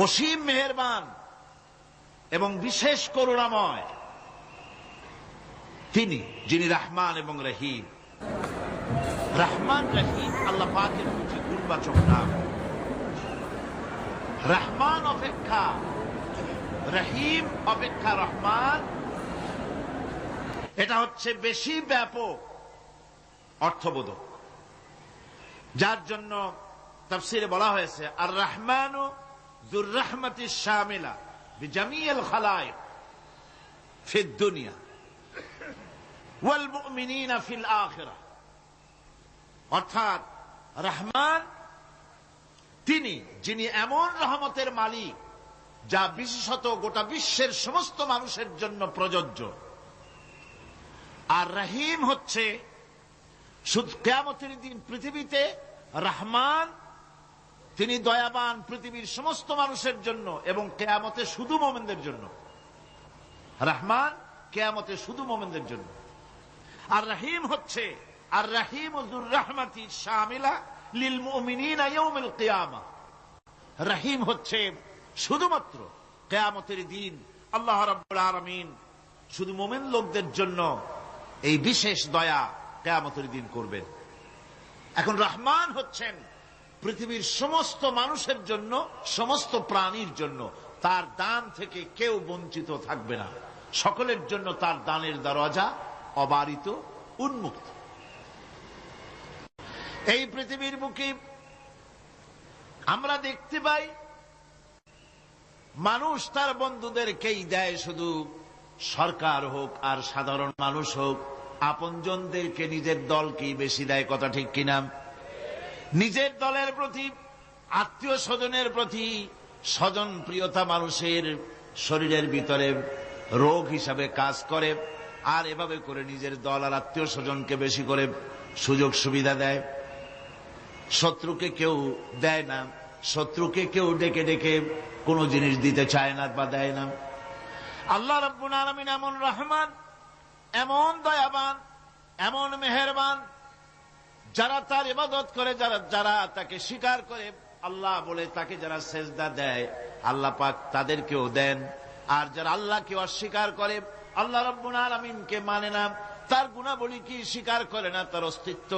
অসীম মেহেরবান এবং বিশেষ করুণাময় তিনি, যিনি রহমান এবং রহিম। রহমান রহিম আল্লাহ পাকের দুটি গুণবাচক নাম। রহমান অপেক্ষা রহিম অপেক্ষা রহমান, এটা হচ্ছে বেশি ব্যাপক অর্থবোধক, যার জন্য তাফসীরে বলা হয়েছে আর রহমানু যুর রাহমাতি শামিলা বিজামিল খালায়েক ফিদ দুনিয়া ওয়াল মুমিনিনা ফিল আখিরাহ। অর্থাৎ রহমান তিনি, যিনি এমন রহমতের মালিক যা বিশেষত গোটা বিশ্বের সমস্ত মানুষের জন্য প্রযোজ্য। আর রহিম হচ্ছে শুধু কিয়ামতের দিন পৃথিবীতে রহমান তিনি দয়াবান পৃথিবীর সমস্ত মানুষের জন্য, এবং কিয়ামতে শুধু মুমিনদের জন্য। রহমান কিয়ামতে শুধু মুমিনদের জন্য। আর রহিম হচ্ছে আর রহিম যুর রাহমাতি শামিলা লিল মুমিনিনা ইয়াউমিল কিয়ামা। রহিম হচ্ছে শুধুমাত্র কিয়ামতের দিন আল্লাহ রাব্বুল আলামিন শুধু মুমিন লোকদের জন্য এই বিশেষ দয়া কিয়ামতের দিন করবেন। এখন রহমান হচ্ছেন পৃথিবীর সমস্ত মানুষের জন্য, সমস্ত প্রাণীর জন্য। তার দান থেকে কেউ বঞ্চিত থাকবে না, সকলের জন্য তার দানের দরজা অবারিত, উন্মুক্ত। এই পৃথিবীর বুকে আমরা দেখতে পাই মানুষ তার বন্ধুদেরকেই দেয়, শুধু সরকার হোক আর সাধারণ মানুষ হোক, আপনজনদেরকে নিজের দলকেই বেশি দেয়। কথা ঠিক কিনা? নিজের দলের প্রতি, আত্মীয় স্বজনের প্রতি স্বজন প্রিয়তা মানুষের শরীরের ভিতরে রোগ হিসাবে কাজ করে, আর এভাবে করে নিজের দল আর আত্মীয় স্বজনকে বেশি করে সুযোগ সুবিধা দেয়। শত্রুকে কেউ দেয় না, শত্রুকে কেউ ডেকে ডেকে কোনো জিনিস দিতে চায় না বা দেয় না। আল্লাহ রাব্বুল আলামিন এমন রহমান, এমন দয়াবান, এমন মেহেরবান, যারা তার ইবাদত করে, যারা তাকে স্বীকার করে, আল্লাহ বলে তাকে যারা সেজদা দেয়, আল্লাহ পাক তাদেরকেও দেন। আর যারা আল্লাহকে অস্বীকার করে, আল্লাহ রাব্বুল আলামিনকে মানে না, তার গুণাবলী কি স্বীকার করে না, তার অস্তিত্ব